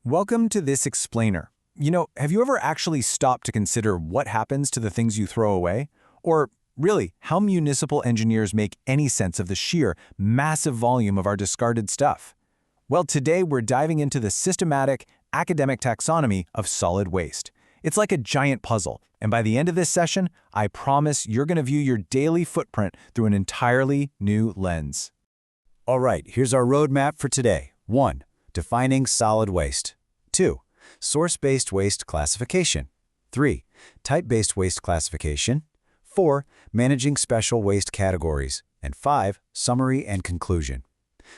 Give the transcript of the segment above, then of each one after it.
Welcome to this explainer. Have you ever actually stopped to consider what happens to the things you throw away? Or really, how municipal engineers make any sense of the sheer, massive volume of our discarded stuff? Well, today we're diving into the systematic, academic taxonomy of solid waste. It's like a giant puzzle, and by the end of this session, I promise you're going to view your daily footprint through an entirely new lens. All right, here's our roadmap for today. 1. Defining solid waste. 2. Source-based waste classification. 3. Type-based waste classification. 4. Managing special waste categories. And 5. Summary and conclusion.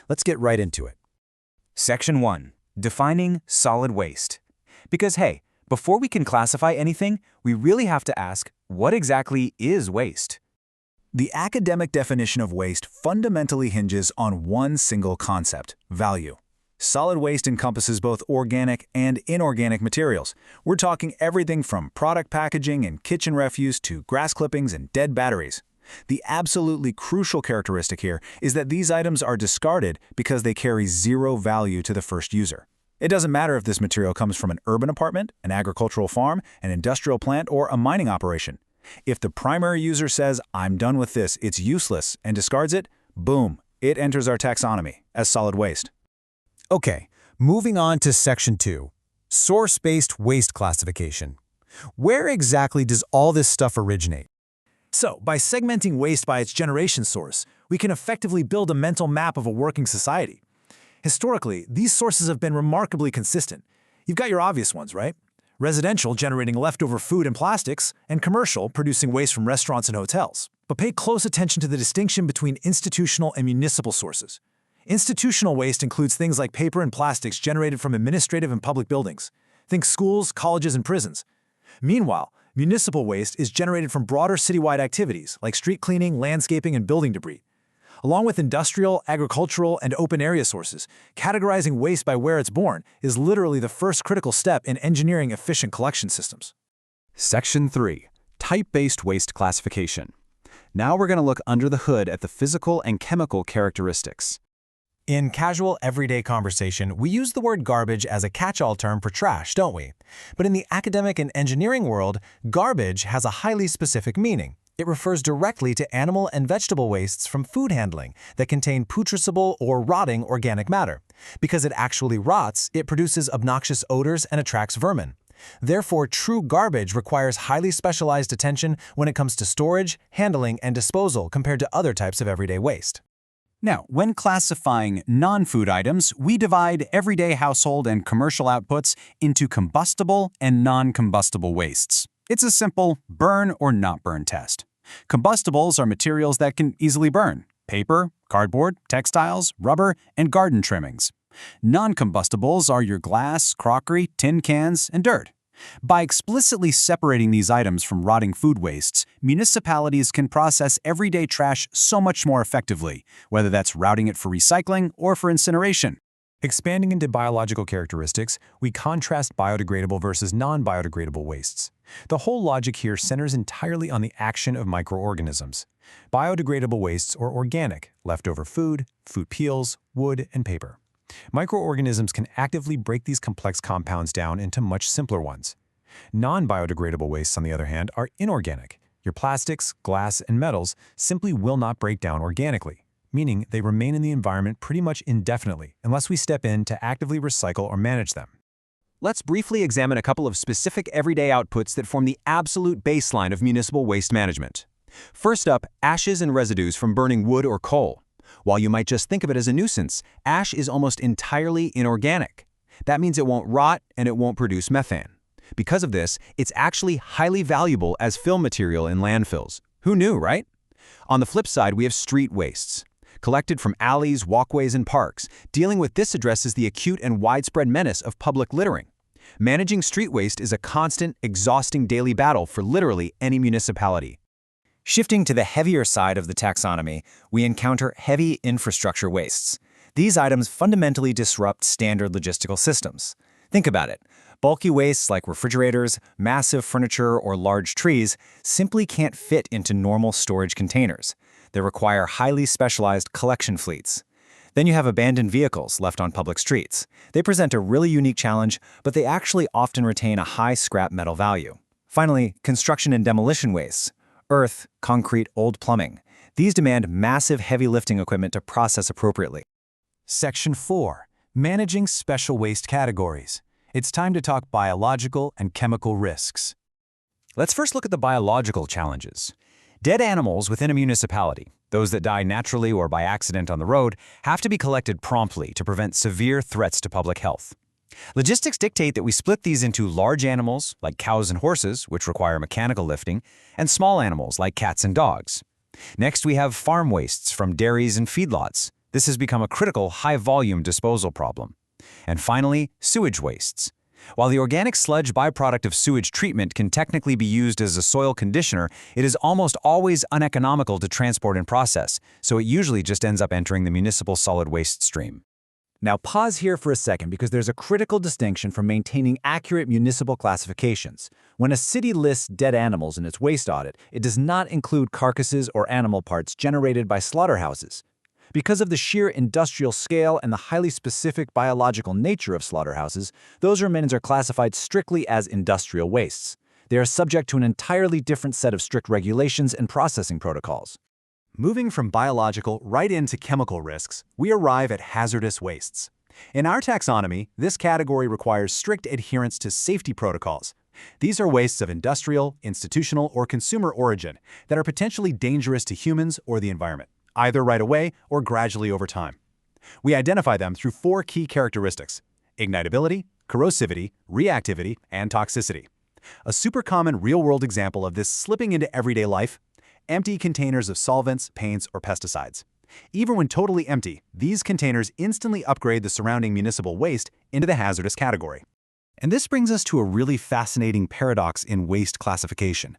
Let's get right into it. Section 1. Defining solid waste. Because hey, before we can classify anything, we really have to ask, what exactly is waste? The academic definition of waste fundamentally hinges on one single concept: value. Solid waste encompasses both organic and inorganic materials. We're talking everything from product packaging and kitchen refuse to grass clippings and dead batteries. The absolutely crucial characteristic here is that these items are discarded because they carry zero value to the first user. It doesn't matter if this material comes from an urban apartment, an agricultural farm, an industrial plant, or a mining operation. If the primary user says, "I'm done with this, it's useless," and discards it, boom, it enters our taxonomy as solid waste. Okay, moving on to Section 2, source-based waste classification. Where exactly does all this stuff originate? So, by segmenting waste by its generation source, we can effectively build a mental map of a working society. Historically, these sources have been remarkably consistent. You've got your obvious ones, right? Residential generating leftover food and plastics, and commercial producing waste from restaurants and hotels. But pay close attention to the distinction between institutional and municipal sources. Institutional waste includes things like paper and plastics generated from administrative and public buildings. Think schools, colleges, and prisons. Meanwhile, municipal waste is generated from broader citywide activities like street cleaning, landscaping, and building debris. Along with industrial, agricultural, and open area sources, categorizing waste by where it's born is literally the first critical step in engineering efficient collection systems. Section 3. Type-based waste classification. Now we're going to look under the hood at the physical and chemical characteristics. In casual, everyday conversation, we use the word garbage as a catch-all term for trash, don't we? But in the academic and engineering world, garbage has a highly specific meaning. It refers directly to animal and vegetable wastes from food handling that contain putrescible or rotting organic matter. Because it actually rots, it produces obnoxious odors and attracts vermin. Therefore, true garbage requires highly specialized attention when it comes to storage, handling, and disposal compared to other types of everyday waste. Now, when classifying non-food items, we divide everyday household and commercial outputs into combustible and non-combustible wastes. It's a simple burn or not burn test. Combustibles are materials that can easily burn: paper, cardboard, textiles, rubber, and garden trimmings. Non-combustibles are your glass, crockery, tin cans, and dirt. By explicitly separating these items from rotting food wastes, municipalities can process everyday trash so much more effectively, whether that's routing it for recycling or for incineration. Expanding into biological characteristics, we contrast biodegradable versus non-biodegradable wastes. The whole logic here centers entirely on the action of microorganisms. Biodegradable wastes are organic, leftover food, food peels, wood, and paper. Microorganisms can actively break these complex compounds down into much simpler ones. Non-biodegradable wastes, on the other hand, are inorganic. Your plastics, glass, and metals simply will not break down organically, meaning they remain in the environment pretty much indefinitely unless we step in to actively recycle or manage them. Let's briefly examine a couple of specific everyday outputs that form the absolute baseline of municipal waste management. First up, ashes and residues from burning wood or coal. While you might just think of it as a nuisance, ash is almost entirely inorganic. That means it won't rot and it won't produce methane. Because of this, it's actually highly valuable as fill material in landfills. Who knew, right? On the flip side, we have street wastes. Collected from alleys, walkways, and parks, dealing with this addresses the acute and widespread menace of public littering. Managing street waste is a constant, exhausting daily battle for literally any municipality. Shifting to the heavier side of the taxonomy, we encounter heavy infrastructure wastes. These items fundamentally disrupt standard logistical systems. Think about it. Bulky wastes like refrigerators, massive furniture, or large trees simply can't fit into normal storage containers. They require highly specialized collection fleets. Then you have abandoned vehicles left on public streets. They present a really unique challenge, but they actually often retain a high scrap metal value. Finally, construction and demolition wastes. Earth, concrete, old plumbing. These demand massive heavy lifting equipment to process appropriately. Section 4. Managing special waste categories. It's time to talk biological and chemical risks. Let's first look at the biological challenges. Dead animals within a municipality, those that die naturally or by accident on the road, have to be collected promptly to prevent severe threats to public health. Logistics dictate that we split these into large animals, like cows and horses, which require mechanical lifting, and small animals, like cats and dogs. Next, we have farm wastes from dairies and feedlots. This has become a critical, high-volume disposal problem. And finally, sewage wastes. While the organic sludge byproduct of sewage treatment can technically be used as a soil conditioner, it is almost always uneconomical to transport and process, so it usually just ends up entering the municipal solid waste stream. Now pause here for a second because there's a critical distinction from maintaining accurate municipal classifications. When a city lists dead animals in its waste audit, it does not include carcasses or animal parts generated by slaughterhouses. Because of the sheer industrial scale and the highly specific biological nature of slaughterhouses, those remains are classified strictly as industrial wastes. They are subject to an entirely different set of strict regulations and processing protocols. Moving from biological right into chemical risks, we arrive at hazardous wastes. In our taxonomy, this category requires strict adherence to safety protocols. These are wastes of industrial, institutional, or consumer origin that are potentially dangerous to humans or the environment, either right away or gradually over time. We identify them through 4 key characteristics: ignitability, corrosivity, reactivity, and toxicity. A super common real-world example of this slipping into everyday life: empty containers of solvents, paints, or pesticides. Even when totally empty, these containers instantly upgrade the surrounding municipal waste into the hazardous category. And this brings us to a really fascinating paradox in waste classification.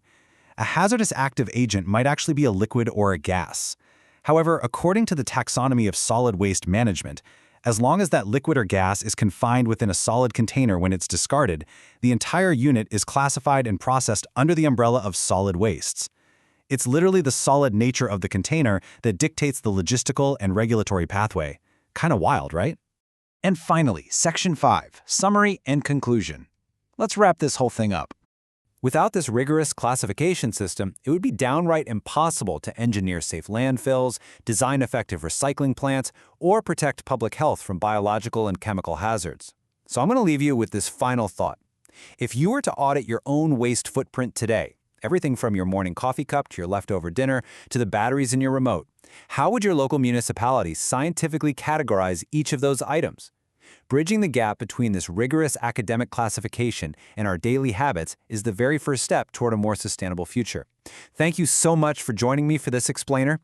A hazardous active agent might actually be a liquid or a gas. However, according to the Taxonomy of Solid Waste Management, as long as that liquid or gas is confined within a solid container when it's discarded, the entire unit is classified and processed under the umbrella of solid wastes. It's literally the solid nature of the container that dictates the logistical and regulatory pathway. Kinda wild, right? And finally, Section 5, Summary and Conclusion. Let's wrap this whole thing up. Without this rigorous classification system, it would be downright impossible to engineer safe landfills, design effective recycling plants, or protect public health from biological and chemical hazards. So I'm going to leave you with this final thought. If you were to audit your own waste footprint today, everything from your morning coffee cup to your leftover dinner to the batteries in your remote, how would your local municipality scientifically categorize each of those items? Bridging the gap between this rigorous academic classification and our daily habits is the very first step toward a more sustainable future. Thank you so much for joining me for this explainer.